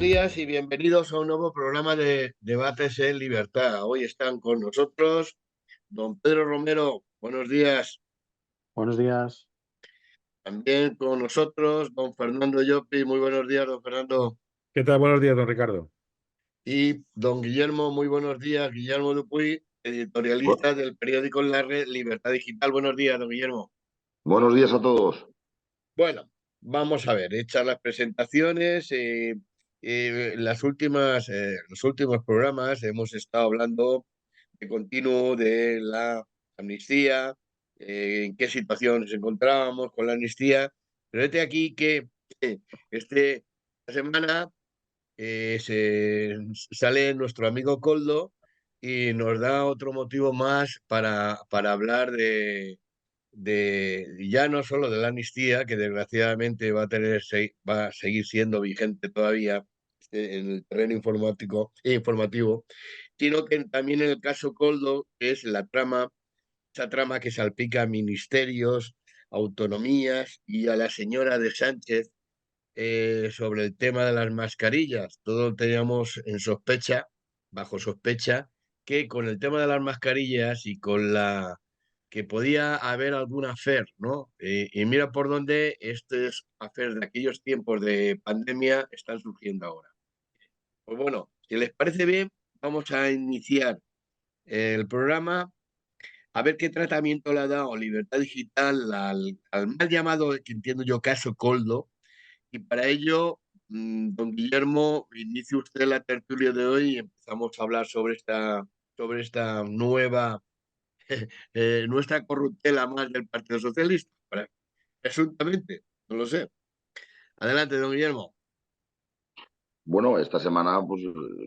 días y bienvenidos a un nuevo programa de Debates en Libertad. Hoy están con nosotros don Pedro Romero. Buenos días. Buenos días. También con nosotros don Fernando Llopi. Muy buenos días, don Fernando. ¿Qué tal? Buenos días, don Ricardo. Y don Guillermo. Muy buenos días, Guillermo Dupuy, editorialista del periódico en la red Libertad Digital. Buenos días, don Guillermo. Buenos días a todos. Bueno, vamos a ver, hechas las presentaciones, los últimos programas hemos estado hablando de continuo de la amnistía, en qué situación nos encontrábamos con la amnistía, pero este aquí que esta semana sale nuestro amigo Coldo y nos da otro motivo más para hablar de ya no solo de la amnistía, que desgraciadamente va a seguir siendo vigente todavía en el terreno informativo, sino que también en el caso Coldo, que es esa trama que salpica a ministerios, autonomías y a la señora de Sánchez sobre el tema de las mascarillas. Todos teníamos bajo sospecha, que con el tema de las mascarillas y con la que podía haber alguna affair, ¿no? Y mira por dónde estos affairs de aquellos tiempos de pandemia están surgiendo ahora. Pues bueno, si les parece bien, vamos a iniciar el programa a ver qué tratamiento le ha dado Libertad Digital al mal llamado, que entiendo yo, caso Coldo. Y para ello, don Guillermo, inicie usted la tertulia de hoy y empezamos a hablar sobre esta nuestra corruptela más del Partido Socialista, presuntamente, no lo sé. Adelante, don Guillermo. Bueno, esta semana pues,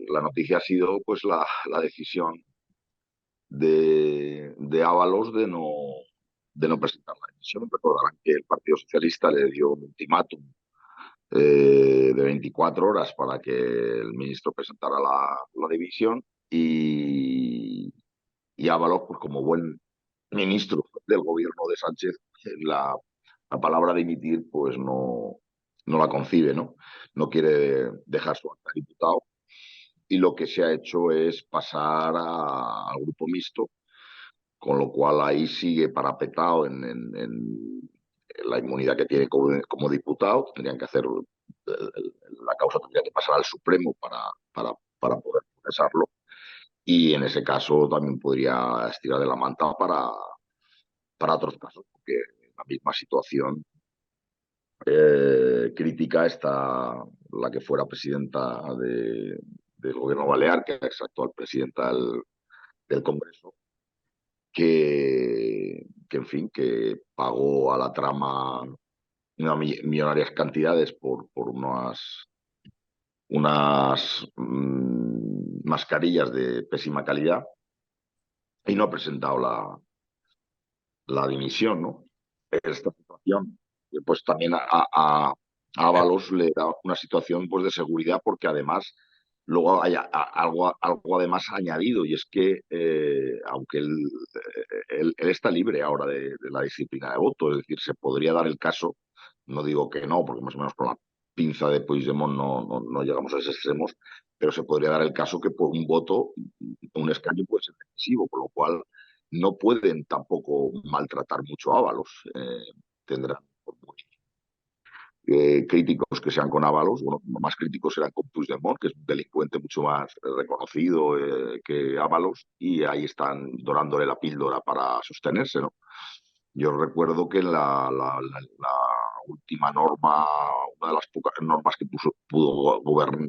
la noticia ha sido pues, la decisión de Ábalos de no presentar la dimisión. Recordarán que el Partido Socialista le dio un ultimátum de 24 horas para que el ministro presentara la dimisión y Ábalos, pues como buen ministro del gobierno de Sánchez, la palabra dimitir pues no la concibe, ¿no? No quiere dejar su acta de diputado y lo que se ha hecho es pasar al grupo mixto, con lo cual ahí sigue parapetado en la inmunidad que tiene como diputado. Tendrían que hacer, la causa tendría que pasar al Supremo para poder procesarlo y en ese caso también podría estirar de la manta para otros casos, porque en la misma situación crítica está la que fuera presidenta del gobierno balear, que es actual presidenta del Congreso, en fin, que pagó a la trama millonarias cantidades por unas mascarillas de pésima calidad y no ha presentado la dimisión, ¿no? Esta situación, pues también a Ábalos le da una situación pues, de seguridad, porque además luego hay algo además añadido, y es que aunque él está libre ahora de la disciplina de voto, es decir, se podría dar el caso, no digo que no, porque más o menos con la pinza de Puigdemont no llegamos a esos extremos, pero se podría dar el caso que por un voto, un escaño puede ser decisivo, por lo cual no pueden tampoco maltratar mucho a Ábalos. Tendrán, por muy críticos que sean con Ábalos, bueno, más críticos serán con Puigdemont, que es un delincuente mucho más reconocido que Ábalos, y ahí están dorándole la píldora para sostenerse, ¿no? Yo recuerdo que la última norma, una de las pocas normas que pudo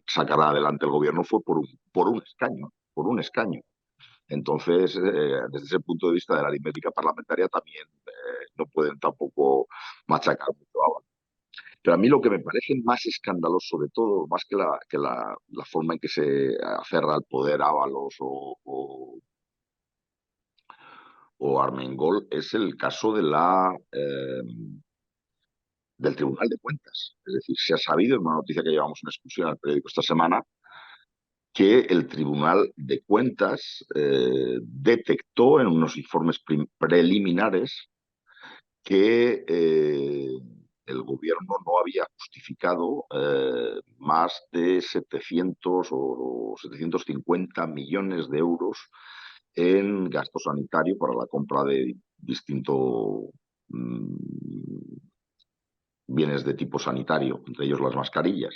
sacar adelante el gobierno fue por un escaño, por un escaño. Entonces, desde ese punto de vista de la aritmética parlamentaria, también no pueden tampoco machacar mucho a Ábalos. Pero a mí lo que me parece más escandaloso de todo, más que la forma en que se aferra al poder Ábalos o Armengol, es el caso del Tribunal de Cuentas. Es decir, se ha sabido, en una noticia que llevamos en exclusión al periódico esta semana, que el Tribunal de Cuentas detectó en unos informes preliminares que el gobierno no había justificado más de 700 o 750 millones de euros en gasto sanitario para la compra de distintos bienes de tipo sanitario, entre ellos las mascarillas.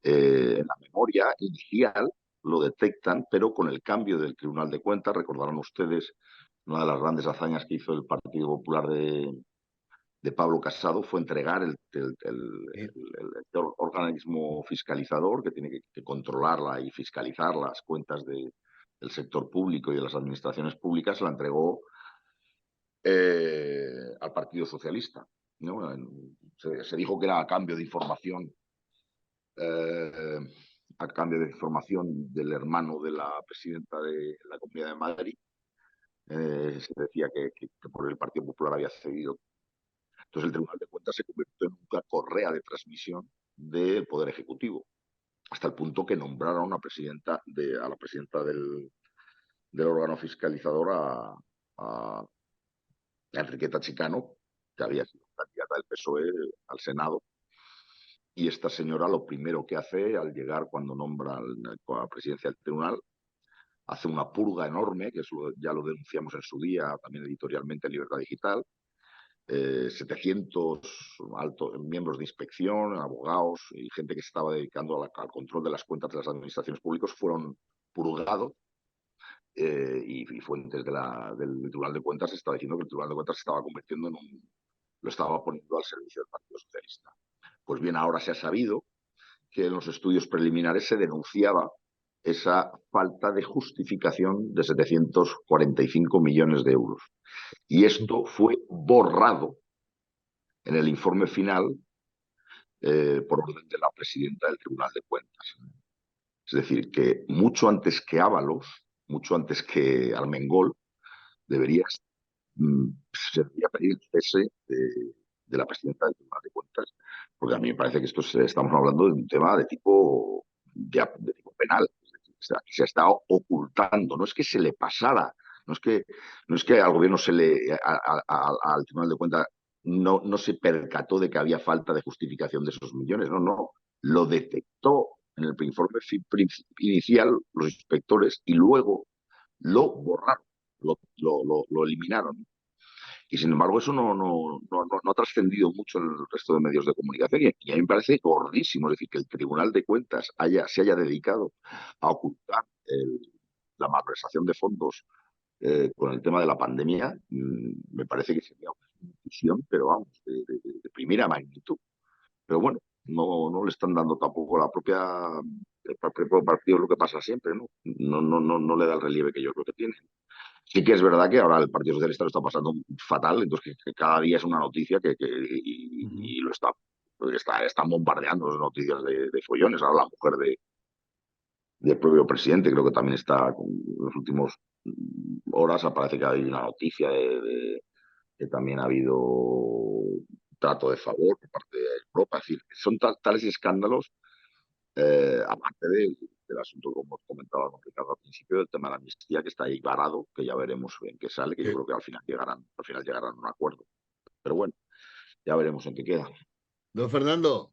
En la memoria inicial lo detectan, pero con el cambio del Tribunal de Cuentas, recordarán ustedes, una de las grandes hazañas que hizo el Partido Popular de Pablo Casado fue entregar el organismo fiscalizador que tiene que controlarla y fiscalizar las cuentas del sector público y de las administraciones públicas, la entregó al Partido Socialista, ¿no? Se dijo que era a cambio de información del hermano de la presidenta de la Comunidad de Madrid. Se decía que por el Partido Popular había cedido. Entonces el Tribunal de Cuentas se convirtió en una correa de transmisión del Poder Ejecutivo, hasta el punto que nombraron a la presidenta del órgano fiscalizador a Enriqueta Chicano, que había sido candidata del PSOE al Senado. Y esta señora lo primero que hace al llegar, cuando nombra a la presidencia del tribunal, hace una purga enorme, que eso ya lo denunciamos en su día, también editorialmente en Libertad Digital. 700 altos miembros de inspección, abogados y gente que se estaba dedicando al control de las cuentas de las administraciones públicas fueron purgados. Y fuentes del Tribunal de Cuentas estaba diciendo que el Tribunal de Cuentas se estaba convirtiendo lo estaba poniendo al servicio del Partido Socialista. Pues bien, ahora se ha sabido que en los estudios preliminares se denunciaba esa falta de justificación de 745 millones de euros. Y esto fue borrado en el informe final por orden de la presidenta del Tribunal de Cuentas. Es decir, que mucho antes que Ábalos, mucho antes que Armengol, se debería pedir el cese de la presidenta del Tribunal de Cuentas, porque a mí me parece que estamos hablando de un tema de tipo penal. Se ha estado ocultando, no es que se le pasara, no es que al gobierno al Tribunal de Cuentas no se percató de que había falta de justificación de esos millones, no, lo detectó en el informe inicial los inspectores y luego lo borraron, lo eliminaron. Y sin embargo eso no ha trascendido mucho en el resto de medios de comunicación y a mí me parece gordísimo, es decir, que el Tribunal de Cuentas se haya dedicado a ocultar la malversación de fondos con el tema de la pandemia. Me parece que sería una decisión, pero vamos, de primera magnitud. Pero bueno, no le están dando tampoco el propio partido lo que pasa siempre, ¿no? No le da el relieve que yo creo que tiene. Sí que es verdad que ahora el Partido Socialista lo está pasando fatal, entonces que cada día es una noticia y están bombardeando las noticias de follones. Ahora la mujer del propio presidente creo que también está, en las últimas horas aparece que hay una noticia que también ha habido trato de favor por parte de Europa. Es decir, son tales escándalos, aparte del asunto, como comentaba don Ricardo al principio, del tema de la amnistía, que está ahí varado, que ya veremos en qué sale, que yo creo que al final llegarán a un acuerdo. Pero bueno, ya veremos en qué queda. Don Fernando.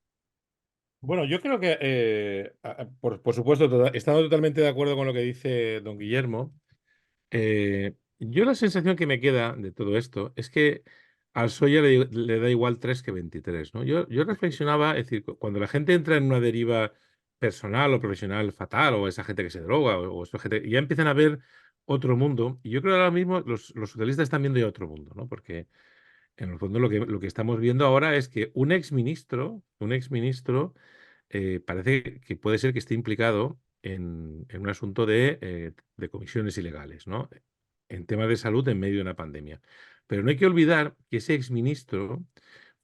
Bueno, yo creo que, por supuesto, estando totalmente de acuerdo con lo que dice don Guillermo, yo la sensación que me queda de todo esto es que al PSOE le da igual 3 que 23, ¿no? Yo reflexionaba, es decir, cuando la gente entra en una deriva personal o profesional fatal, o esa gente que se droga, o esa gente, ya empiezan a ver otro mundo, y yo creo que ahora mismo los socialistas están viendo ya otro mundo, ¿no? Porque en el fondo lo que estamos viendo ahora es que un exministro parece que puede ser que esté implicado en un asunto de comisiones ilegales, ¿no? En temas de salud en medio de una pandemia. Pero no hay que olvidar que ese exministro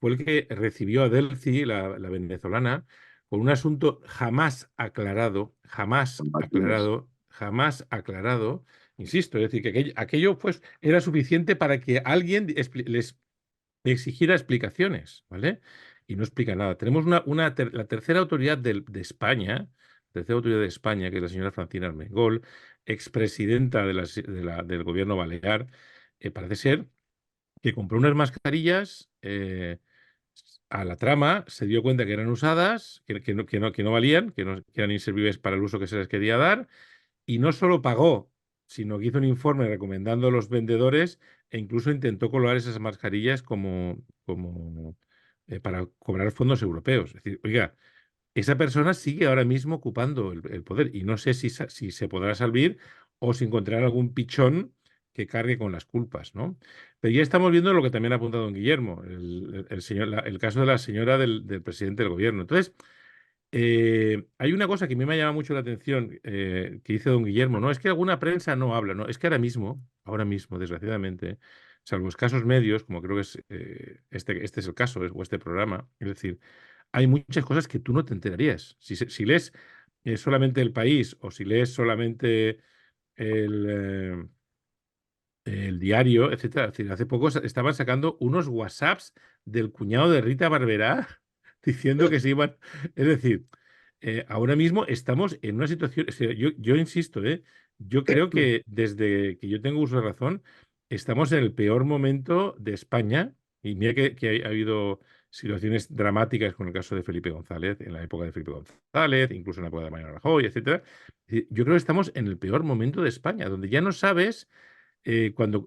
fue el que recibió a Delcy, la venezolana, con un asunto jamás aclarado, insisto, es decir, que aquello pues, era suficiente para que alguien les exigiera explicaciones, ¿vale? Y no explica nada. Tenemos la tercera autoridad de España, que es la señora Francina Armengol, expresidenta del gobierno balear, parece ser que compró unas mascarillas a la trama, se dio cuenta que eran usadas, que no valían, que eran inservibles para el uso que se les quería dar, y no solo pagó, sino que hizo un informe recomendando a los vendedores e incluso intentó colar esas mascarillas para cobrar fondos europeos. Es decir, oiga, esa persona sigue ahora mismo ocupando el poder y no sé si se podrá salvar o si encontrará algún pichón que cargue con las culpas, ¿no? Pero ya estamos viendo lo que también ha apuntado don Guillermo, el caso de la señora del presidente del gobierno. Entonces, hay una cosa que a mí me llama mucho la atención, que dice don Guillermo, ¿no? Es que alguna prensa no habla, ¿no? Es que ahora mismo, desgraciadamente, salvo escasos medios, como creo que es este es el caso, o este programa, es decir, hay muchas cosas que tú no te enterarías. Si lees solamente El País o si lees solamente el, eh, el diario, etcétera. Es decir, hace poco estaban sacando unos WhatsApps del cuñado de Rita Barberá diciendo que se iban. Es decir, ahora mismo estamos en una situación. O sea, yo insisto, yo creo que desde que yo tengo uso de razón, estamos en el peor momento de España. Y mira que ha habido situaciones dramáticas con el caso de Felipe González, en la época de Felipe González, incluso en la época de Mariano Rajoy, etcétera. Yo creo que estamos en el peor momento de España, donde ya no sabes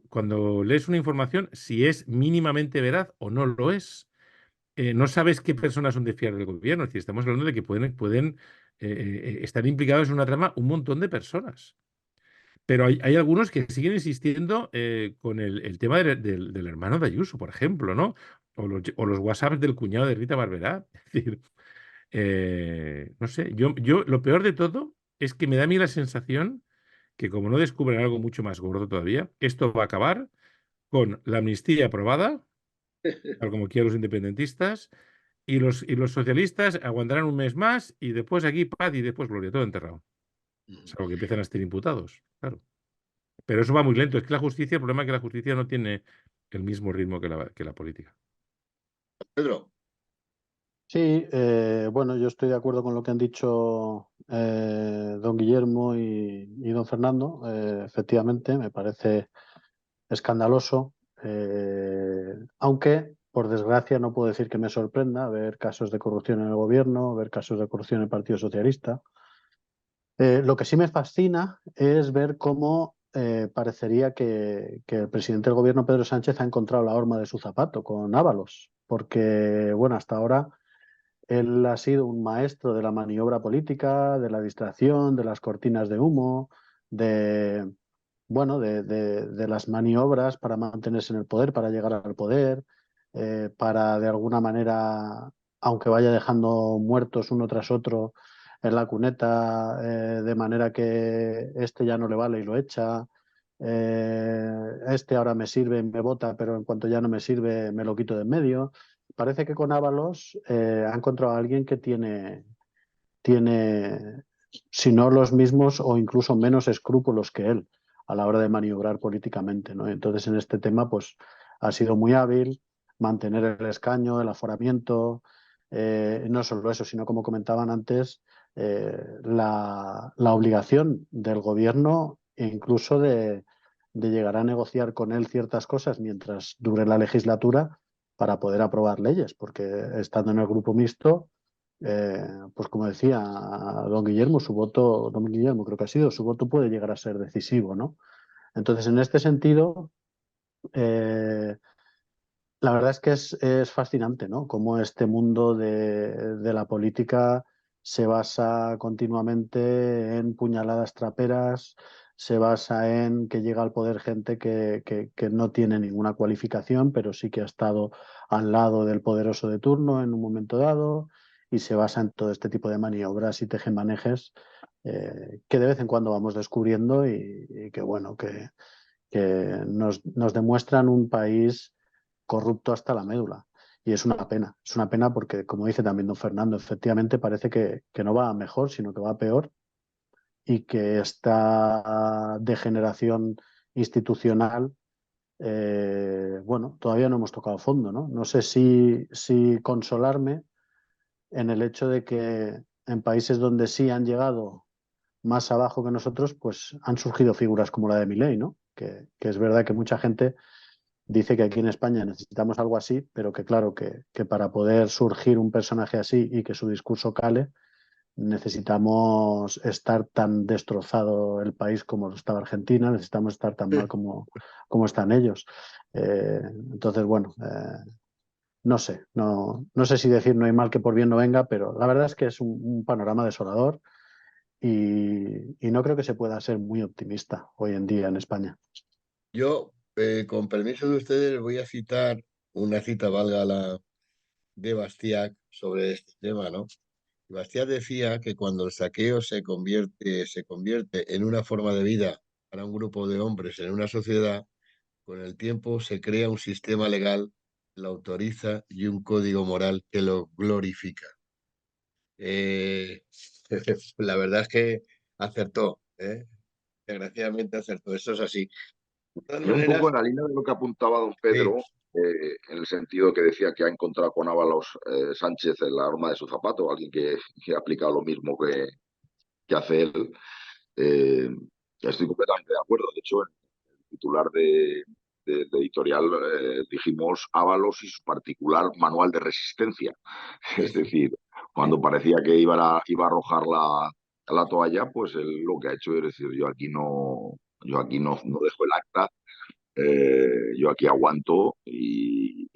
cuando lees una información si es mínimamente veraz o no lo es. No sabes qué personas son de fiar del gobierno. Es decir, estamos hablando de que pueden estar implicados en una trama un montón de personas. Pero hay algunos que siguen insistiendo con el tema del hermano de Ayuso, por ejemplo, ¿no? O los WhatsApps del cuñado de Rita Barberá. Es decir, no sé, yo lo peor de todo es que me da a mí la sensación que como no descubren algo mucho más gordo todavía, esto va a acabar con la amnistía aprobada, tal como quieren los independentistas, y los socialistas aguantarán un mes más y después aquí paz y después gloria, todo enterrado. Salvo que empiezan a estar imputados, claro. Pero eso va muy lento. Es que el problema es que la justicia no tiene el mismo ritmo que la política. Pedro, Sí, bueno, yo estoy de acuerdo con lo que han dicho don Guillermo y don Fernando. Efectivamente, me parece escandaloso, aunque por desgracia no puedo decir que me sorprenda ver casos de corrupción en el gobierno, ver casos de corrupción en el Partido Socialista. Lo que sí me fascina es ver cómo parecería que el presidente del gobierno, Pedro Sánchez, ha encontrado la horma de su zapato con Ábalos, porque, bueno, hasta ahora él ha sido un maestro de la maniobra política, de la distracción, de las cortinas de humo, de, bueno, de las maniobras para mantenerse en el poder, para llegar al poder, para de alguna manera, aunque vaya dejando muertos uno tras otro en la cuneta, de manera que este ya no le vale y lo echa. Este ahora me sirve, me vota, pero en cuanto ya no me sirve, me lo quito de en medio. Parece que con Ábalos ha encontrado a alguien que tiene, si no los mismos o incluso menos escrúpulos que él a la hora de maniobrar políticamente, ¿no? Entonces, en este tema, pues ha sido muy hábil mantener el escaño, el aforamiento, no solo eso, sino como comentaban antes, la obligación del gobierno e incluso de llegar a negociar con él ciertas cosas mientras dure la legislatura para poder aprobar leyes, porque estando en el grupo mixto, pues como decía don Guillermo, don Guillermo creo que ha sido, su voto puede llegar a ser decisivo, ¿no? Entonces, en este sentido, eh, la verdad es que es fascinante, ¿no? Cómo este mundo de la política se basa continuamente en puñaladas traperas, se basa en que llega al poder gente que no tiene ninguna cualificación, pero sí que ha estado al lado del poderoso de turno en un momento dado, y se basa en todo este tipo de maniobras y tejemanejes que de vez en cuando vamos descubriendo y que, bueno, que nos demuestran un país corrupto hasta la médula. Y es una pena porque, como dice también don Fernando, efectivamente parece que no va a mejor, sino que va a peor y que esta degeneración institucional, bueno, todavía no hemos tocado fondo, ¿no? No sé si consolarme en el hecho de que en países donde sí han llegado más abajo que nosotros, pues han surgido figuras como la de Milei, ¿no? Que es verdad que mucha gente dice que aquí en España necesitamos algo así, pero que claro, que para poder surgir un personaje así y que su discurso cale, necesitamos estar tan destrozado el país como lo estaba Argentina, necesitamos estar tan mal como están ellos. Entonces, bueno, no sé, no sé si decir no hay mal que por bien no venga, pero la verdad es que es un panorama desolador y no creo que se pueda ser muy optimista hoy en día en España. Yo, con permiso de ustedes, voy a citar una cita, valga la, de Bastiat sobre este tema, ¿no? Bastiat decía que cuando el saqueo se convierte en una forma de vida para un grupo de hombres en una sociedad, con el tiempo se crea un sistema legal, lo autoriza y un código moral que lo glorifica. Eh, la verdad es que acertó, ¿eh? Desgraciadamente acertó, eso es así. De todas Y un poco maneras, en la línea de lo que apuntaba don sí, Pedro, en el sentido que decía que ha encontrado con Ábalos Sánchez en la arma de su zapato, alguien que ha aplicado lo mismo que hace él. Eh, Estoy completamente de acuerdo. De hecho, en el titular de editorial dijimos Ábalos y su particular manual de resistencia. Es decir, cuando parecía que iba a arrojar la toalla, pues él lo que ha hecho es decir, yo aquí no dejo el acta, yo aquí aguanto y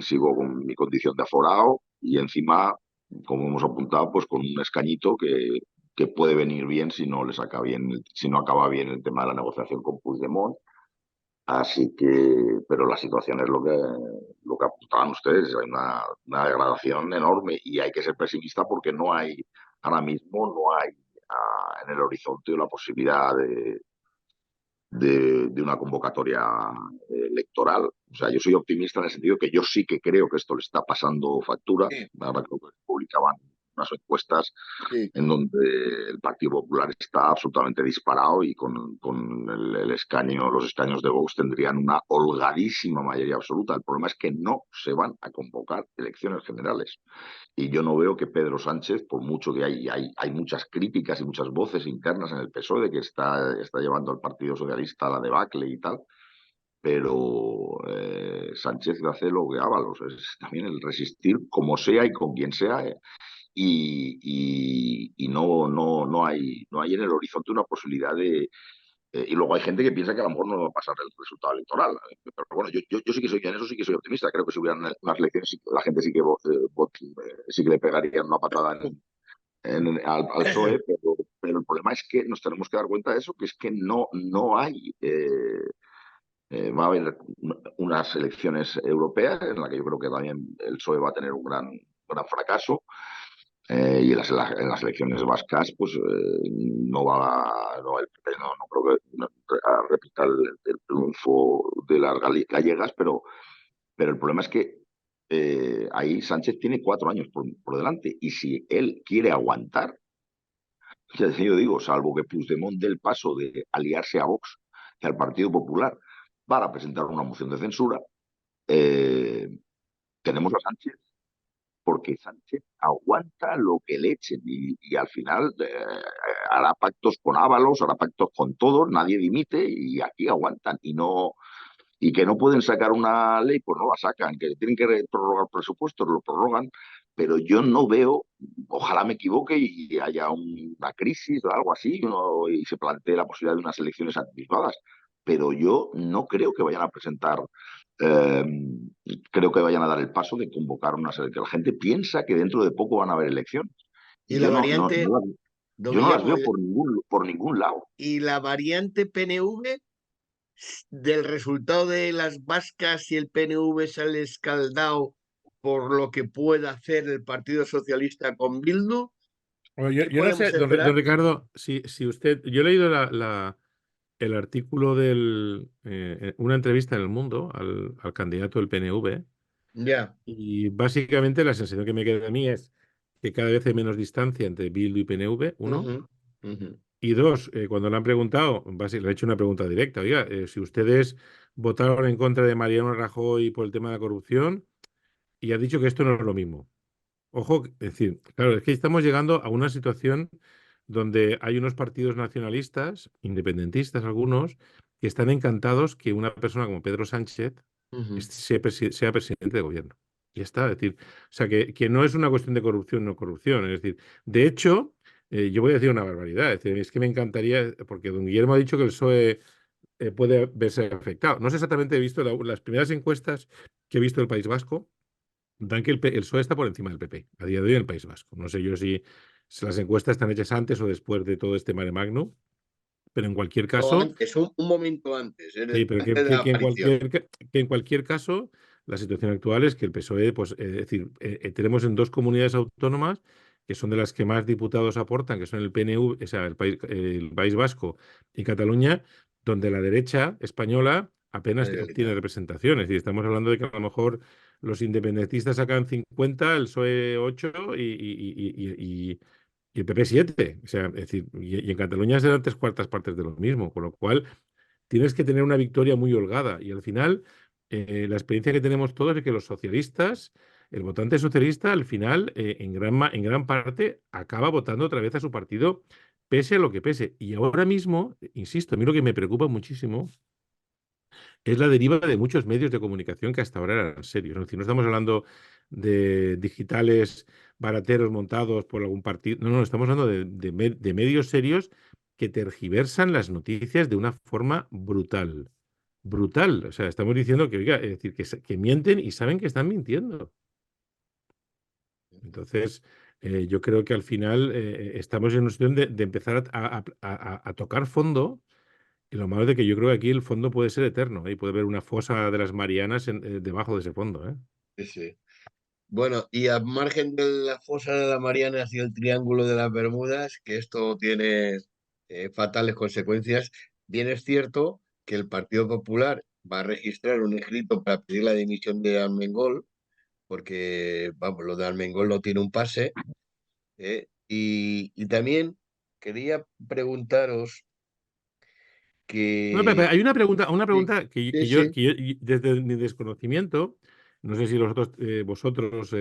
sigo con mi condición de aforado y encima, como hemos apuntado, pues con un escañito que puede venir bien si no le saca bien, si no acaba bien el tema de la negociación con Puigdemont. Así que, pero la situación es lo que apuntaban ustedes, hay una degradación enorme y hay que ser pesimista porque ahora mismo no hay en el horizonte la posibilidad de una convocatoria electoral. O sea, yo soy optimista en el sentido que yo sí que creo que esto le está pasando factura. sí, Ahora creo que publicaban unas encuestas sí. en donde el Partido Popular está absolutamente disparado y con el escaño, los escaños de Vox tendrían una holgadísima mayoría absoluta. El problema es que no se van a convocar elecciones generales. Y yo no veo que Pedro Sánchez, por mucho que hay muchas críticas y muchas voces internas en el PSOE de que está llevando al Partido Socialista a la debacle y tal, pero Sánchez hace lo que Ábalos, es también el resistir como sea y con quien sea, y no hay en el horizonte una posibilidad de... y luego hay gente que piensa que a lo mejor no va a pasar el resultado electoral. Pero bueno, yo sí que soy, en eso sí que soy optimista. Creo que si hubieran unas elecciones, la gente sí que le pegaría una patada al PSOE, pero el problema es que nos tenemos que dar cuenta de eso, que es que no hay... va a haber unas elecciones europeas en las que yo creo que también el PSOE va a tener un gran fracaso. Y en las elecciones vascas, pues el PP no creo que repita el triunfo de las gallegas, pero el problema es que ahí Sánchez tiene 4 años por delante y si él quiere aguantar, ya yo digo, salvo que Puigdemont dé el paso de aliarse a Vox y al Partido Popular para presentar una moción de censura, eh, tenemos a Sánchez porque Sánchez aguanta lo que le echen y al final hará pactos con Ábalos, hará pactos con todos, nadie dimite y aquí aguantan y que no pueden sacar una ley, pues no la sacan, que tienen que prorrogar presupuestos, lo prorrogan, pero yo no veo, ojalá me equivoque y haya una crisis o algo así y se plantee la posibilidad de unas elecciones anticipadas, pero yo no creo que vayan a presentar eh, creo que vayan a dar el paso de convocar unas elecciones. La gente piensa que dentro de poco van a haber elecciones. Y Y la yo variante, don yo no las Guillermo, veo por ningún lado. y la variante PNV del resultado de las vascas, si el PNV sale escaldado por lo que pueda hacer el Partido Socialista con Bildu, Bueno, ¿qué yo no podemos sé, esperar? don Ricardo, si usted. Yo he leído el artículo una entrevista en El Mundo al candidato del PNV, Ya. y básicamente la sensación que me queda a mí es que cada vez hay menos distancia entre Bildu y PNV, uno. Ujú, ujú. Y dos, cuando le han preguntado, le he hecho una pregunta directa, oiga, si ustedes votaron en contra de Mariano Rajoy por el tema de la corrupción, y ha dicho que esto no es lo mismo. Ojo, es decir, claro, es que estamos llegando a una situación donde hay unos partidos nacionalistas, independentistas algunos, que están encantados que una persona como Pedro Sánchez Ujú. sea presidente de gobierno. Ya está, es decir, o sea, que no es una cuestión de corrupción, no corrupción. Es decir, de hecho, yo voy a decir una barbaridad. Es decir, es que me encantaría, porque don Guillermo ha dicho que el PSOE puede verse afectado. No sé exactamente, he visto las primeras encuestas que he visto del País Vasco, dan que el PSOE está por encima del PP, a día de hoy en el País Vasco. No sé yo si las encuestas están hechas antes o después de todo este mare magnum, pero en cualquier No, caso, antes, un momento antes, es sí, decir, pero antes de la aparición. que en cualquier caso, la situación actual es que el PSOE, pues, es decir, tenemos en 2 comunidades autónomas que son de las que más diputados aportan, que son el PNV, o sea, el País Vasco y Cataluña, donde la derecha española apenas obtiene Generalitat. representación. Es decir, estamos hablando de que a lo mejor los independentistas sacan 50, el PSOE 8 y el PP 7. O sea, es decir, y en Cataluña serán 3/4 partes de lo mismo, con lo cual tienes que tener una victoria muy holgada. Y al final, la experiencia que tenemos todos es que los socialistas, el votante socialista, al final, en gran parte, acaba votando otra vez a su partido, pese a lo que pese. Y ahora mismo, insisto, a mí lo que me preocupa muchísimo es la deriva de muchos medios de comunicación que hasta ahora eran serios. Es decir, no estamos hablando de digitales barateros montados por algún partido. No, no, estamos hablando de medios serios que tergiversan las noticias de una forma brutal. Brutal. O sea, estamos diciendo que, oiga, es decir, que mienten y saben que están mintiendo. Entonces, yo creo que al final estamos en una situación de empezar a tocar fondo. Y lo malo es de que yo creo que aquí el fondo puede ser eterno, ¿eh? Y puede haber una fosa de las Marianas debajo de ese fondo, ¿eh? Sí, sí. Bueno, y al margen de la fosa de la Marianas y el Triángulo de las Bermudas, que esto tiene fatales consecuencias, bien es cierto que el Partido Popular va a registrar un escrito para pedir la dimisión de Armengol, porque, vamos, lo de Armengol no tiene un pase. Y también quería preguntaros No, pero que... hay una Sí, pregunta sí, sí, desde mi desconocimiento, no sé si vosotros,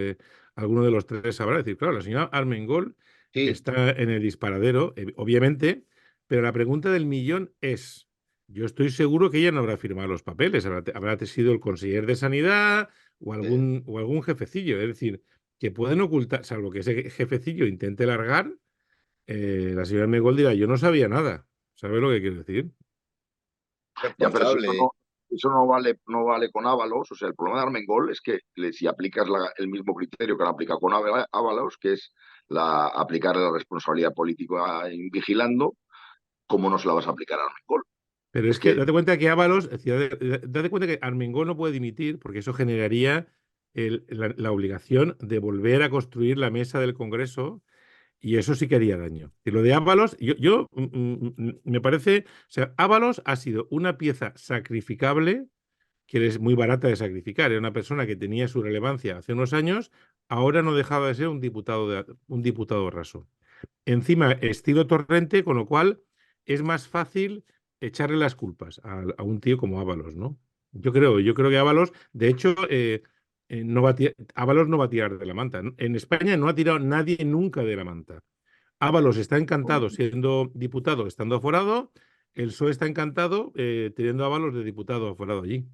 alguno de los tres sabrá decir, claro, la señora Armengol sí, está en el disparadero, obviamente, pero la pregunta del millón es, yo estoy seguro que ella no habrá firmado los papeles, habrá sido el conseller de Sanidad o algún jefecillo, es decir, que pueden ocultar, salvo que ese jefecillo intente largar, la señora Armengol dirá, yo no sabía nada. ¿Sabes lo que quiero decir? Ya, pero responsable. eso no vale con Ábalos. O sea, el problema de Armengol es que si aplicas el mismo criterio que lo aplica con Ábalos, que es aplicar la responsabilidad política vigilando, ¿cómo no se la vas a aplicar a Armengol? Pero Es es que que date cuenta que Ábalos, es decir, date cuenta que Armengol no puede dimitir porque eso generaría la obligación de volver a construir la mesa del Congreso y eso sí que haría daño. Y lo de Ábalos, me parece, o sea, Ábalos ha sido una pieza sacrificable que es muy barata de sacrificar. Era una persona que tenía su relevancia hace unos años, ahora no dejaba de ser un diputado raso. Encima, estilo Torrente, con lo cual es más fácil echarle las culpas a un tío como Ábalos, ¿no? Yo creo que Ábalos, de hecho, Ábalos no va a tirar de la manta. En España no ha tirado nadie nunca de la manta. Ábalos está encantado siendo diputado, estando aforado. El PSOE está encantado teniendo a Ábalos de diputado aforado allí.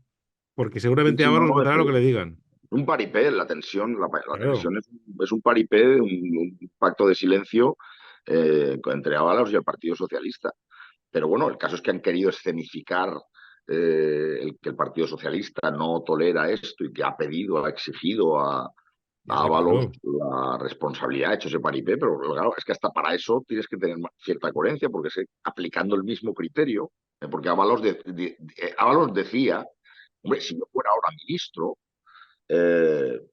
Porque seguramente sí, no, Ábalos no, votará lo que le digan. un paripé, la tensión, la Claro. tensión es un paripé, un pacto de silencio entre Ábalos y el Partido Socialista. Pero bueno, el caso es que han querido escenificar que el Partido Socialista no tolera esto y que ha pedido, ha exigido Ya, a hombre, Ábalos claro. la responsabilidad, ha hecho ese paripé, pero claro, es que hasta para eso tienes que tener cierta coherencia, porque es aplicando el mismo criterio, porque Ábalos decía, hombre, si yo fuera ahora ministro,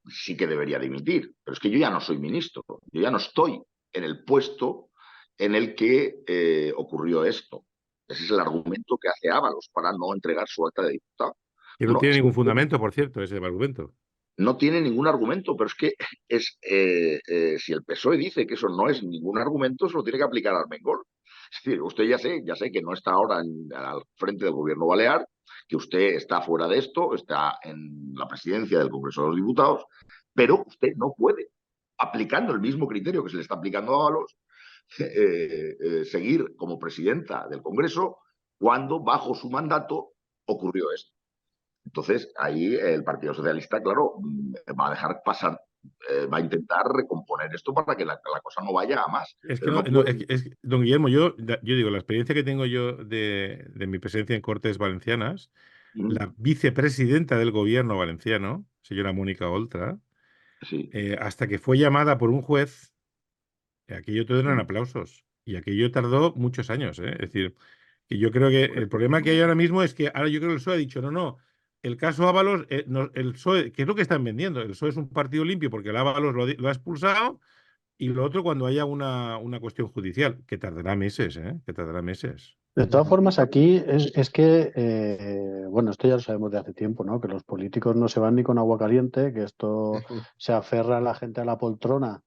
sí que debería dimitir, pero es que yo ya no soy ministro, yo ya no estoy en el puesto en el que ocurrió esto. Ese es el argumento que hace Ábalos para no entregar su acta de diputado. Que no Bueno, tiene es que ningún fundamento, por cierto, ese argumento. no tiene ningún argumento, pero es que si el PSOE dice que eso no es ningún argumento, se lo tiene que aplicar a Armengol. Es decir, usted ya sé que no está ahora al frente del gobierno balear, que usted está fuera de esto, está en la presidencia del Congreso de los Diputados, pero usted no puede, aplicando el mismo criterio que se le está aplicando a Ábalos, seguir como presidenta del Congreso cuando bajo su mandato ocurrió esto. Entonces, ahí el Partido Socialista, claro, va a dejar pasar, va a intentar recomponer esto para que la cosa no vaya a más. Es que Pero no no, puede. don Guillermo, yo digo, la experiencia que tengo yo de mi presencia en Cortes Valencianas, Mm, la vicepresidenta del gobierno valenciano, señora Mónica Oltra, sí. hasta que fue llamada por un juez, aquello todo eran Mm. aplausos. Y aquello tardó muchos años, ¿eh? Es decir, que yo creo que el Correcto. problema que hay ahora mismo es que ahora yo creo que el PSOE ha dicho, no, el caso Ábalos, el PSOE, ¿qué es lo que están vendiendo? El PSOE es un partido limpio porque el Ábalos lo ha expulsado y lo otro cuando haya una cuestión judicial, que tardará meses, ¿eh? Que tardará meses. De todas formas, aquí es que, bueno, esto ya lo sabemos de hace tiempo, ¿no? Que los políticos no se van ni con agua caliente, que esto se aferra a la gente a la poltrona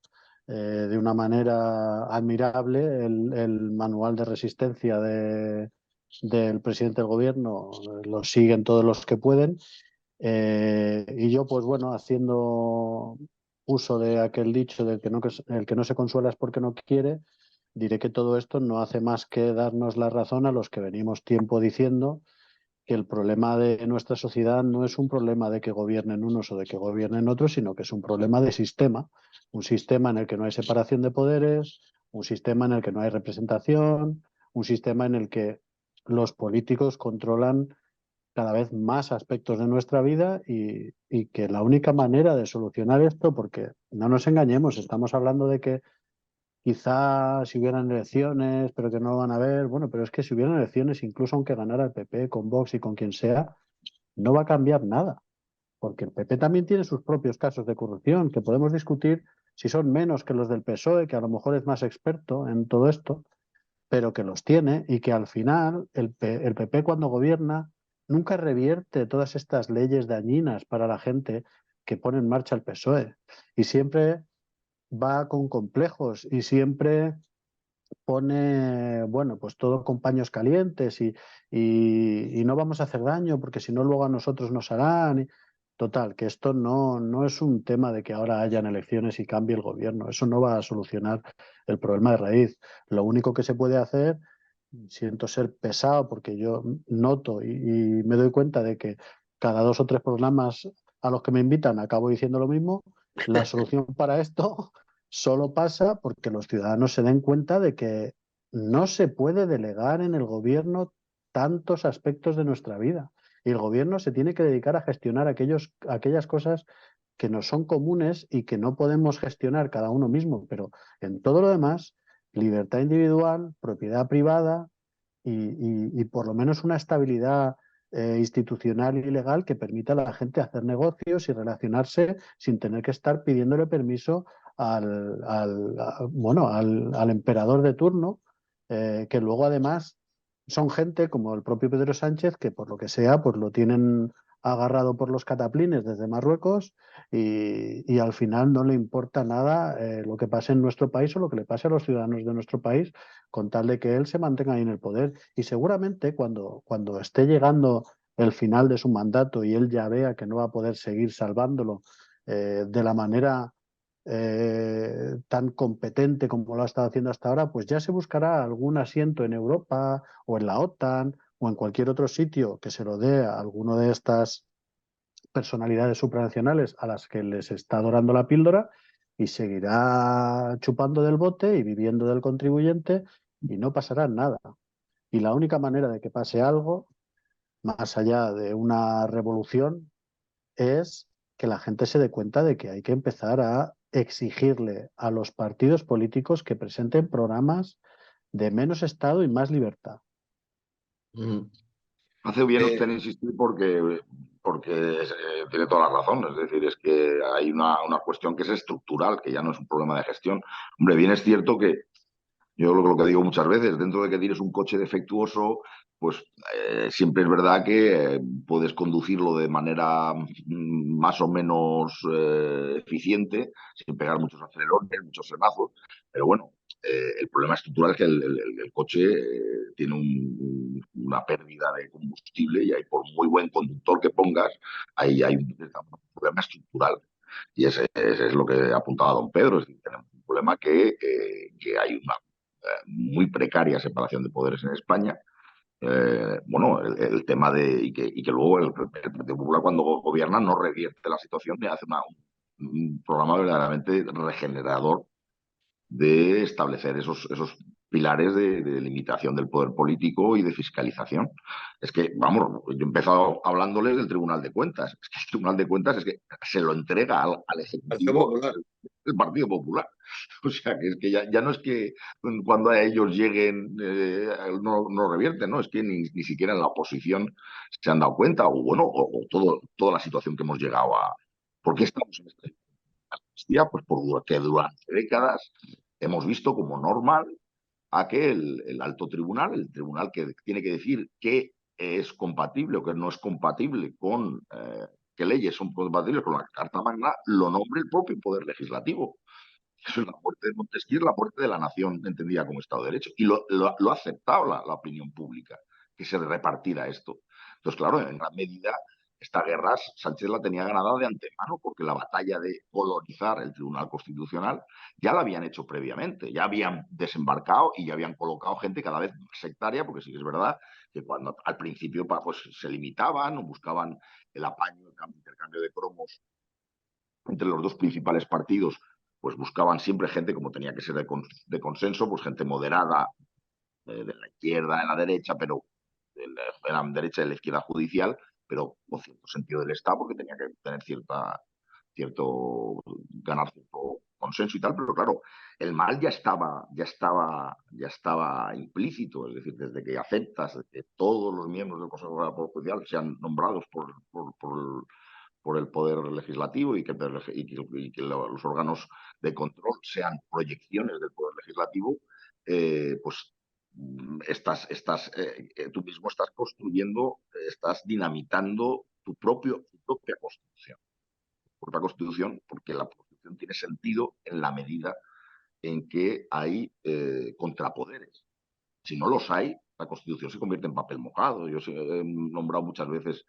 de una manera admirable. El manual de resistencia del presidente del gobierno lo siguen todos los que pueden. Y yo, pues bueno, haciendo uso de aquel dicho de que el que no se consuela es porque no quiere, diré que todo esto no hace más que darnos la razón a los que venimos tiempo diciendo que el problema de nuestra sociedad no es un problema de que gobiernen unos o de que gobiernen otros, sino que es un problema de sistema. Un sistema en el que no hay separación de poderes, un sistema en el que no hay representación, un sistema en el que los políticos controlan cada vez más aspectos de nuestra vida y que la única manera de solucionar esto, porque no nos engañemos, estamos hablando de que quizás si hubieran elecciones, pero que no van a haber, bueno, pero es que si hubieran elecciones, incluso aunque ganara el PP con Vox y con quien sea, no va a cambiar nada, porque el PP también tiene sus propios casos de corrupción, que podemos discutir si son menos que los del PSOE, que a lo mejor es más experto en todo esto, pero que los tiene y que al final el PP cuando gobierna nunca revierte todas estas leyes dañinas para la gente que pone en marcha el PSOE y siempre va con complejos y siempre pone, bueno, pues todo con paños calientes y no vamos a hacer daño porque si no luego a nosotros nos harán. Total, que esto no es un tema de que ahora hayan elecciones y cambie el gobierno. Eso no va a solucionar el problema de raíz. Lo único que se puede hacer, siento ser pesado porque yo noto y me doy cuenta de que cada 2 o 3 programas a los que me invitan acabo diciendo lo mismo. La solución para esto solo pasa porque los ciudadanos se den cuenta de que no se puede delegar en el gobierno tantos aspectos de nuestra vida. Y el gobierno se tiene que dedicar a gestionar aquellas cosas que nos son comunes y que no podemos gestionar cada uno mismo. Pero en todo lo demás, libertad individual, propiedad privada y por lo menos una estabilidad institucional y legal que permita a la gente hacer negocios y relacionarse sin tener que estar pidiéndole permiso bueno, al emperador de turno, que luego además son gente como el propio Pedro Sánchez, que por lo que sea, pues lo tienen agarrado por los cataplines desde Marruecos y al final no le importa nada lo que pase en nuestro país o lo que le pase a los ciudadanos de nuestro país, con tal de que él se mantenga ahí en el poder. Y seguramente cuando esté llegando el final de su mandato y él ya vea que no va a poder seguir salvándolo de la manera tan competente como lo ha estado haciendo hasta ahora, pues ya se buscará algún asiento en Europa o en la OTAN o en cualquier otro sitio que se lo dé a alguno de estas personalidades supranacionales a las que les está dorando la píldora y seguirá chupando del bote y viviendo del contribuyente y no pasará nada. Y la única manera de que pase algo, más allá de una revolución, es que la gente se dé cuenta de que hay que empezar a exigirle a los partidos políticos que presenten programas de menos Estado y más libertad. Mm. Hace bien usted Eh, en insistir porque tiene toda la razón. Es decir, es que hay una cuestión que es estructural, que ya no es un problema de gestión. Hombre, bien es cierto que yo lo que digo muchas veces, dentro de que tienes un coche defectuoso, pues siempre es verdad que puedes conducirlo de manera más o menos eficiente, sin pegar muchos acelerones, muchos frenazos, pero bueno, el problema estructural es que el coche tiene una pérdida de combustible y ahí por muy buen conductor que pongas, ahí hay un problema estructural. Y ese es lo que apuntaba don Pedro, es decir, tenemos un problema que hay una muy precaria separación de poderes en España bueno, el tema de. Y que luego el Partido Popular, cuando gobierna, no revierte la situación ni hace un programa verdaderamente regenerador de establecer esos pilares de limitación del poder político y de fiscalización. Es que, vamos, yo he empezado hablándoles del Tribunal de Cuentas. Es que el Tribunal de Cuentas es que se lo entrega al Partido Ejecutivo Popular. el Partido Popular. O sea, que es que ya no es que cuando a ellos lleguen no revierten, ¿no? Es que ni siquiera en la oposición se han dado cuenta, o bueno, toda la situación que hemos llegado a. ¿Por qué estamos en esta amnistía? Pues porque durante décadas hemos visto como normal a que el alto tribunal, el tribunal que tiene que decir qué es compatible o qué no es compatible con qué leyes son compatibles con la Carta Magna, lo nombre el propio Poder Legislativo. Eso es la muerte de Montesquieu, la muerte de la nación entendida como Estado de Derecho. Y lo ha aceptado la opinión pública, que se repartiera esto. Entonces, claro, en gran medida, esta guerra Sánchez la tenía ganada de antemano, porque la batalla de colonizar el Tribunal Constitucional ya la habían hecho previamente, ya habían desembarcado y ya habían colocado gente cada vez más sectaria, porque sí que es verdad que cuando al principio pues, se limitaban o buscaban el apaño, el intercambio de cromos entre los dos principales partidos, pues buscaban siempre gente, como tenía que ser de consenso, pues gente moderada, de la izquierda, de la derecha, pero de la derecha y de la izquierda judicial, pero con cierto sentido del Estado, porque tenía que tener ganar cierto consenso y tal, pero claro, el mal ya estaba implícito, es decir, desde que aceptas que todos los miembros del Consejo de Poder Judicial sean nombrados por el Poder Legislativo y que los órganos de control sean proyecciones del Poder Legislativo, pues tú mismo estás construyendo, estás dinamitando tu propia Constitución. Porque la Constitución tiene sentido en la medida en que hay contrapoderes. Si no los hay, la Constitución se convierte en papel mojado. Yo he nombrado muchas veces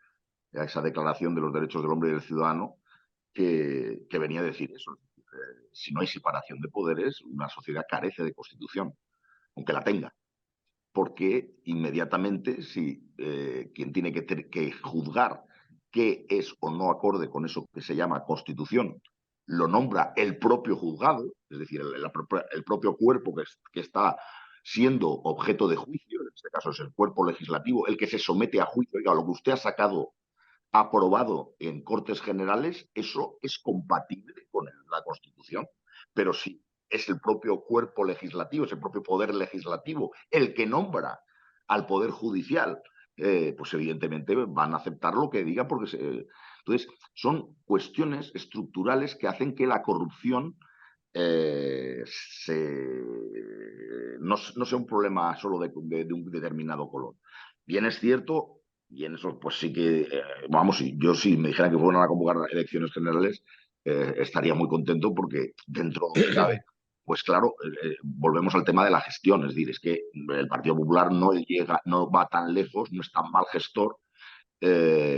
a esa Declaración de los Derechos del Hombre y del Ciudadano que venía a decir eso. Si no hay separación de poderes, una sociedad carece de Constitución, aunque la tenga. Porque inmediatamente, si quien tiene que juzgar qué es o no acorde con eso que se llama Constitución, lo nombra el propio juzgado, es decir, el propio cuerpo que está siendo objeto de juicio, en este caso es el cuerpo legislativo, el que se somete a juicio, oiga, lo que usted ha sacado aprobado en Cortes Generales, eso es compatible con la Constitución. Pero si es el propio cuerpo legislativo, es el propio poder legislativo el que nombra al Poder Judicial, pues evidentemente van a aceptar lo que diga porque entonces son cuestiones estructurales que hacen que la corrupción no sea un problema solo de un determinado color. Bien es cierto, y en eso pues sí que, vamos, yo si me dijeran que fueran a convocar elecciones generales, estaría muy contento porque dentro de lo que cabe, pues claro, volvemos al tema de la gestión, es decir, es que el Partido Popular no va tan lejos, no es tan mal gestor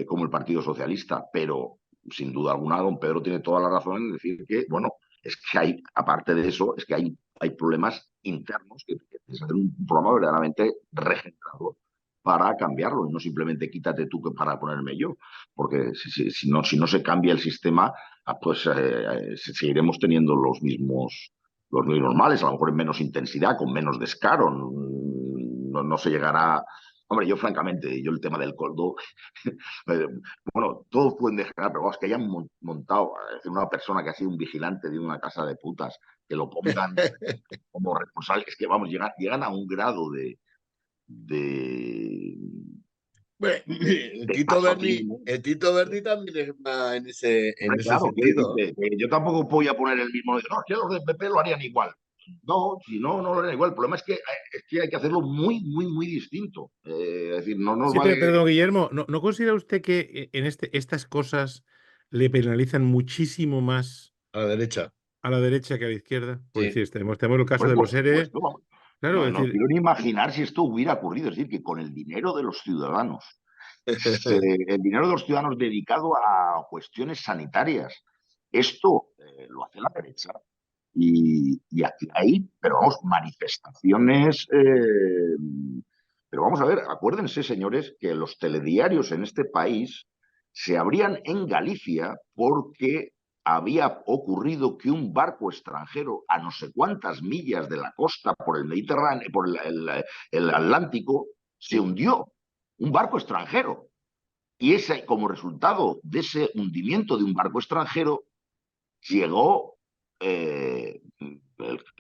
como el Partido Socialista, pero sin duda alguna don Pedro tiene toda la razón en decir que, bueno, es que hay, aparte de eso, es que hay problemas internos que es un programa verdaderamente regenerador para cambiarlo y no simplemente quítate tú para ponerme yo, porque si no se cambia el sistema, pues seguiremos teniendo los mismos males, a lo mejor en menos intensidad, con menos descaro, no se llegará. Hombre, yo francamente, yo el tema del coldo, bueno, todos pueden dejar, pero es que hayan montado una persona que ha sido un vigilante de una casa de putas, que lo pongan como responsable, es que vamos, llegan a un grado de, Bueno, de pasotismo. El Tito Berni también va en Hombre, ese claro, quiero sentido. decirte, yo tampoco voy a poner el mismo, no, que los del PP lo harían igual. No, si no lo harían igual. El problema es que hay que hacerlo muy, muy, muy distinto. Es decir, no nos Sí, vale. pero don Guillermo, ¿no considera usted que en estas cosas le penalizan muchísimo más A la derecha. a la derecha que a la izquierda? Por Sí. decir, tenemos el caso Pues de por los ERE. supuesto, vamos. Claro, No, es no decir, quiero ni imaginar si esto hubiera ocurrido. Es decir, que con el dinero de los ciudadanos, el dinero de los ciudadanos dedicado a cuestiones sanitarias, esto lo hace la derecha. Y aquí hay, pero vamos, manifestaciones, pero Pero vamos a ver, acuérdense, señores, que los telediarios en este país se abrían en Galicia porque había ocurrido que un barco extranjero a no sé cuántas millas de la costa por el Mediterráneo, por el Atlántico, se hundió. Un barco extranjero. Y ese, como resultado de ese hundimiento de un barco extranjero, llegó el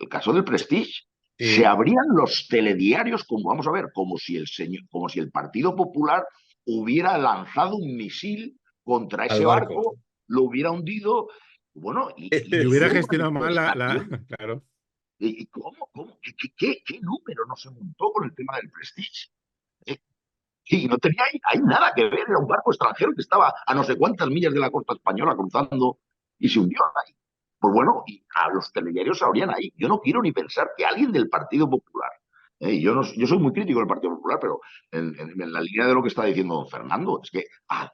caso del Prestige. Se abrían los telediarios, como vamos a ver, como si el Partido Popular hubiera lanzado un misil contra ese barco, lo hubiera hundido, bueno, y hubiera gestionado mal claro. ¿Y cómo? ¿Qué número no se montó con el tema del Prestige? Y no tenía ahí nada que ver, era un barco extranjero que estaba a no sé cuántas millas de la costa española cruzando y se hundió ahí. Pues bueno, y a los telediarios se abrían ahí. Yo no quiero ni pensar que alguien del Partido Popular, yo soy muy crítico del Partido Popular, pero en la línea de lo que está diciendo don Fernando, es que al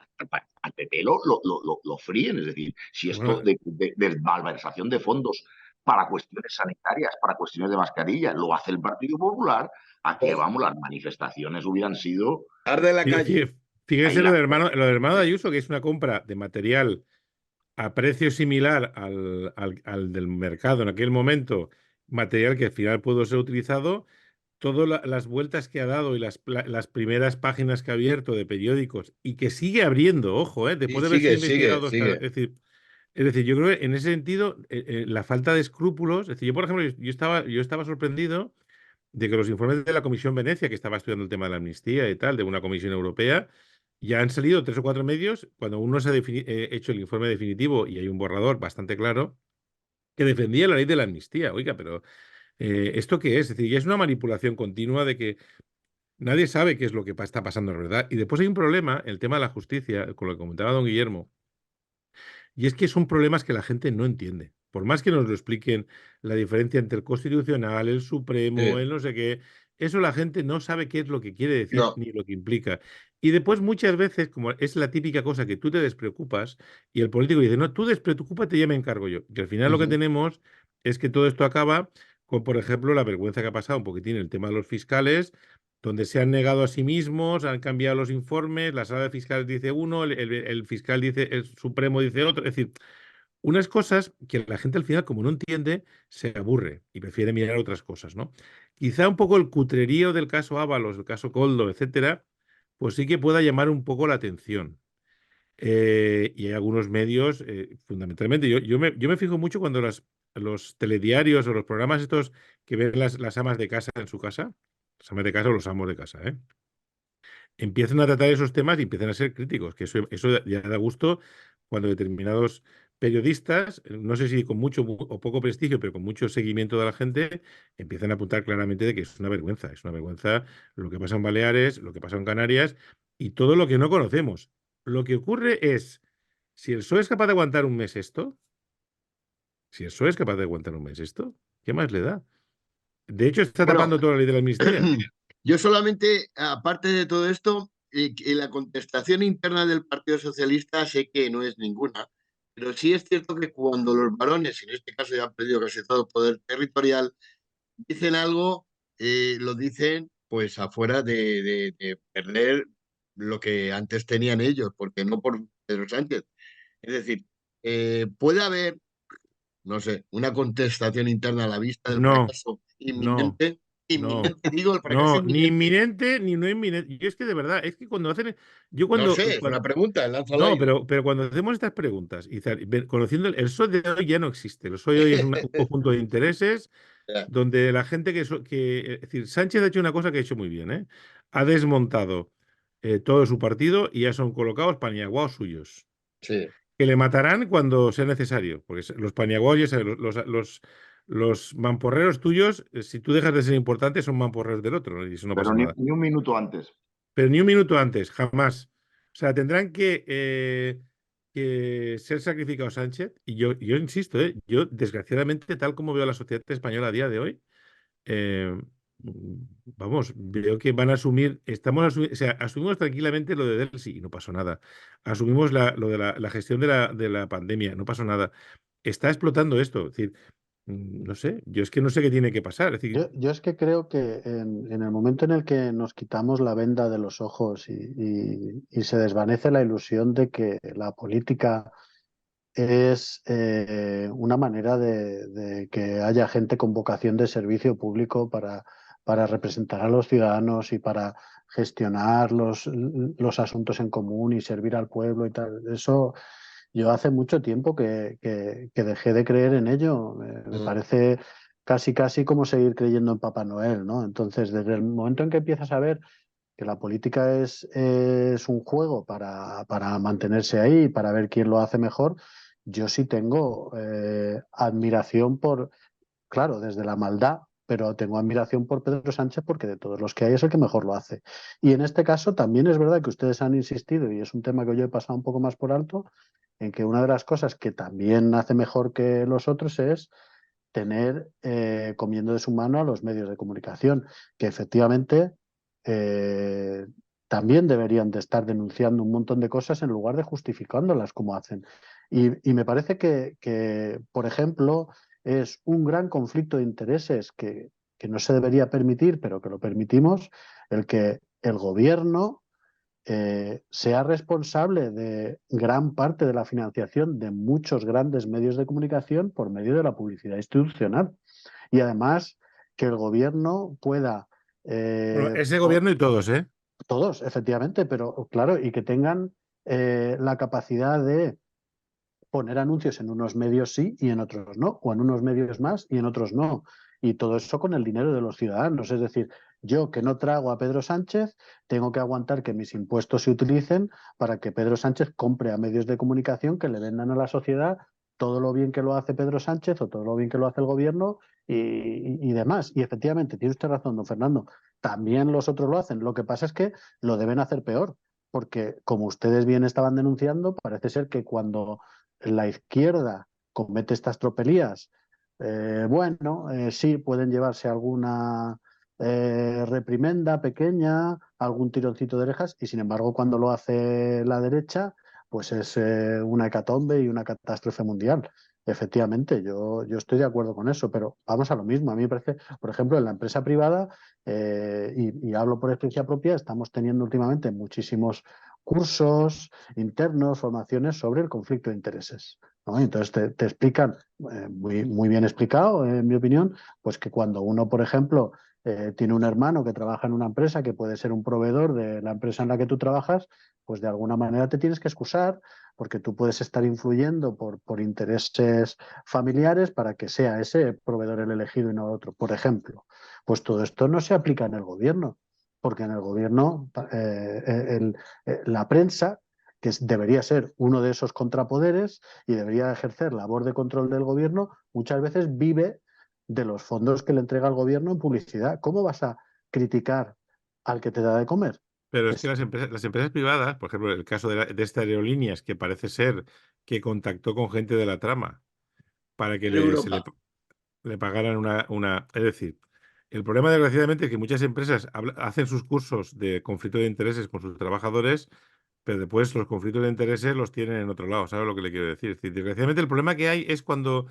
PP lo fríen, es decir, si esto de malversación de fondos para cuestiones sanitarias, para cuestiones de mascarilla, lo hace el Partido Popular, a que vamos, las manifestaciones hubieran sido... Arde la calle. Fíjese lo del hermano de Ayuso, que es una compra de material a precio similar al del mercado en aquel momento, material que al final pudo ser utilizado, todas las vueltas que ha dado y las primeras páginas que ha abierto de periódicos y que sigue abriendo, ojo, después de haber sido investigado 2 casos. Es decir, yo creo que en ese sentido, la falta de escrúpulos, es decir, yo, por ejemplo, yo estaba sorprendido de que los informes de la Comisión Venecia, que estaba estudiando el tema de la amnistía y tal, de una comisión europea, ya han salido 3 o 4 medios, cuando uno se ha hecho el informe definitivo y hay un borrador bastante claro, que defendía la ley de la amnistía. Oiga, pero ¿esto qué es? Es decir, ya es una manipulación continua de que nadie sabe qué es lo que está pasando en verdad. Y después hay un problema, el tema de la justicia, con lo que comentaba don Guillermo, y es que son problemas que la gente no entiende. Por más que nos lo expliquen la diferencia entre el Constitucional, el Supremo, el no sé qué, eso la gente no sabe qué es lo que quiere decir ni lo que implica. Y después muchas veces, como es la típica cosa que tú te despreocupas y el político dice, no, tú despreocúpate, ya me encargo yo. Y al final lo que tenemos es que todo esto acaba con, por ejemplo, la vergüenza que ha pasado un poquitín el tema de los fiscales, donde se han negado a sí mismos, han cambiado los informes, la sala de fiscales dice uno, el fiscal dice, el Supremo dice otro. Es decir, unas cosas que la gente al final, como no entiende, se aburre y prefiere mirar otras cosas, ¿no? Quizá un poco el cutrerío del caso Ábalos, el caso Coldo, etcétera, pues sí que pueda llamar un poco la atención. Y hay algunos medios, fundamentalmente, yo me fijo mucho cuando los telediarios o los programas estos que ven las amas de casa en su casa, las amas de casa o los amos de casa, empiezan a tratar esos temas y empiezan a ser críticos, que eso ya da gusto cuando determinados periodistas, no sé si con mucho o poco prestigio, pero con mucho seguimiento de la gente, empiezan a apuntar claramente de que es una vergüenza lo que pasa en Baleares, lo que pasa en Canarias y todo lo que no conocemos. Lo que ocurre es, si el PSOE es capaz de aguantar un mes esto, ¿qué más le da? De hecho, está tapando toda la ley de la amnistía. Yo solamente, aparte de todo esto, la contestación interna del Partido Socialista sé que no es ninguna, pero sí es cierto que cuando los varones, en este caso ya han perdido casi todo el poder territorial, dicen algo, lo dicen pues afuera de perder lo que antes tenían ellos, porque no por Pedro Sánchez. Es decir, puede haber, no sé, una contestación interna a la vista del No, fracaso no, inminente. no, Digo, el fracaso no, ni inminente. inminente ni no inminente. Yo es que de verdad, es que cuando hacen. Yo No cuando. sé, es una pregunta, lanzo al No, aire. pero cuando hacemos estas preguntas, conociendo el PSOE de hoy ya no existe. El PSOE de hoy es un conjunto de intereses Ya, donde la gente es decir, Sánchez ha hecho una cosa que ha hecho muy bien, ¿eh? Ha desmontado todo su partido y ya son colocados paniaguaos suyos, sí. que le matarán cuando sea necesario, porque los paniaguaos, ya sabes, los mamporreros tuyos, si tú dejas de ser importante, son mamporreros del otro, y eso no Pero pasa nada. ni un minuto antes. Pero ni un minuto antes, jamás. O sea, tendrán que ser sacrificados Sánchez. Y yo insisto, yo desgraciadamente, tal como veo a la sociedad española a día de hoy, eh, vamos, veo que van a asumir, o sea, asumimos tranquilamente lo de Delsi y no pasó nada. Asumimos lo de la gestión de la pandemia, no pasó nada. Está explotando esto. Es decir, No sé, yo es que no sé qué tiene que pasar. Es decir, Yo es que creo que en el momento en el que nos quitamos la venda de los ojos y se desvanece la ilusión de que la política es una manera de que haya gente con vocación de servicio público para representar a los ciudadanos y para gestionar los asuntos en común y servir al pueblo y tal. Eso yo hace mucho tiempo que dejé de creer en ello. Me Mm. parece casi como seguir creyendo en Papá Noel, ¿no? Entonces, desde el momento en que empiezas a ver que la política es un juego para mantenerse ahí, para ver quién lo hace mejor, yo sí tengo admiración por, claro, desde la maldad, pero tengo admiración por Pedro Sánchez porque de todos los que hay es el que mejor lo hace. Y en este caso también es verdad que ustedes han insistido, y es un tema que yo he pasado un poco más por alto, en que una de las cosas que también hace mejor que los otros es tener comiendo de su mano a los medios de comunicación, que efectivamente eh, también deberían de estar denunciando un montón de cosas en lugar de justificándolas como hacen. Y me parece por ejemplo, es un gran conflicto de intereses que no se debería permitir, pero que lo permitimos, el que el gobierno sea responsable de gran parte de la financiación de muchos grandes medios de comunicación por medio de la publicidad institucional. Y además que el gobierno pueda, bueno, eh, ese gobierno y todos, ¿eh? todos efectivamente, pero claro, y que tengan la capacidad de poner anuncios en unos medios sí y en otros no, o en unos medios más y en otros no. Y todo eso con el dinero de los ciudadanos. Es decir, yo que no trago a Pedro Sánchez, tengo que aguantar que mis impuestos se utilicen para que Pedro Sánchez compre a medios de comunicación que le vendan a la sociedad todo lo bien que lo hace Pedro Sánchez o todo lo bien que lo hace el gobierno y demás. Y efectivamente, tiene usted razón, don Fernando, también los otros lo hacen. Lo que pasa es que lo deben hacer peor, porque como ustedes bien estaban denunciando, parece ser que cuando la izquierda comete estas tropelías, bueno, sí, pueden llevarse alguna reprimenda pequeña, algún tironcito de orejas, y sin embargo, cuando lo hace la derecha, pues es una hecatombe y una catástrofe mundial. Efectivamente, yo estoy de acuerdo con eso, pero vamos a lo mismo. A mí me parece, por ejemplo, en la empresa privada, y hablo por experiencia propia, estamos teniendo últimamente muchísimos cursos internos, formaciones sobre el conflicto de intereses, ¿no? Entonces te explican, muy bien explicado, en mi opinión, pues que cuando uno, por ejemplo, tiene un hermano que trabaja en una empresa que puede ser un proveedor de la empresa en la que tú trabajas, pues de alguna manera te tienes que excusar porque tú puedes estar influyendo por intereses familiares para que sea ese proveedor el elegido y no otro, por ejemplo. Pues todo esto no se aplica en el gobierno, porque en el gobierno la prensa, que debería ser uno de esos contrapoderes y debería ejercer labor de control del gobierno, muchas veces vive de los fondos que le entrega el gobierno en publicidad. ¿Cómo vas a criticar al que te da de comer? Pero es que Es, las empresas privadas, por ejemplo, el caso de estas aerolíneas, que parece ser que contactó con gente de la trama para que En Europa. le pagaran una. Es decir, el problema, desgraciadamente, es que muchas empresas hacen sus cursos de conflicto de intereses con sus trabajadores, pero después los conflictos de intereses los tienen en otro lado. ¿Sabes lo que le quiero decir? Es decir, desgraciadamente, el problema que hay es cuando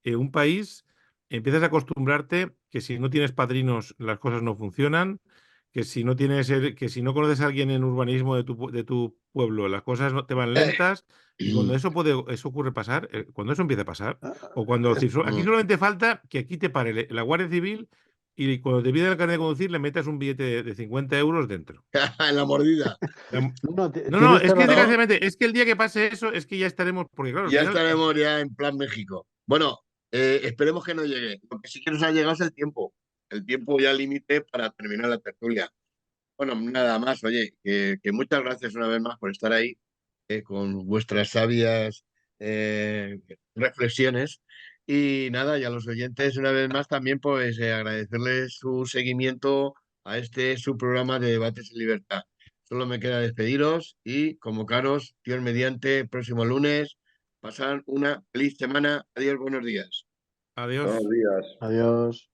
un país empiezas a acostumbrarte que si no tienes padrinos, las cosas no funcionan, que si no conoces a alguien en urbanismo de tu pueblo, las cosas no te van lentas. Y cuando eso ocurre pasar, cuando eso empieza a pasar, o cuando decir, aquí solamente falta que aquí te pare la Guardia Civil y cuando te piden el carnet de conducir le metas un billete de 50 euros dentro. En la mordida. no, No, tiene no, usted es que razón. ¿No? desgraciadamente, es que el día que pase eso, es que ya estaremos, porque claro, al Ya final, estaremos ya en plan México. Bueno, esperemos que no llegue. Lo que sí que nos ha llegado es el tiempo. El tiempo ya límite para terminar la tertulia. Bueno, nada más, oye, que muchas gracias una vez más por estar ahí con vuestras sabias eh, reflexiones. Y nada, y a los oyentes una vez más también pues agradecerles su seguimiento a este su programa de Debates en Libertad. Solo me queda despediros y convocaros, Dios mediante, próximo lunes. Pasar una feliz semana. Adiós, buenos días. adiós. Buenos días. Adiós.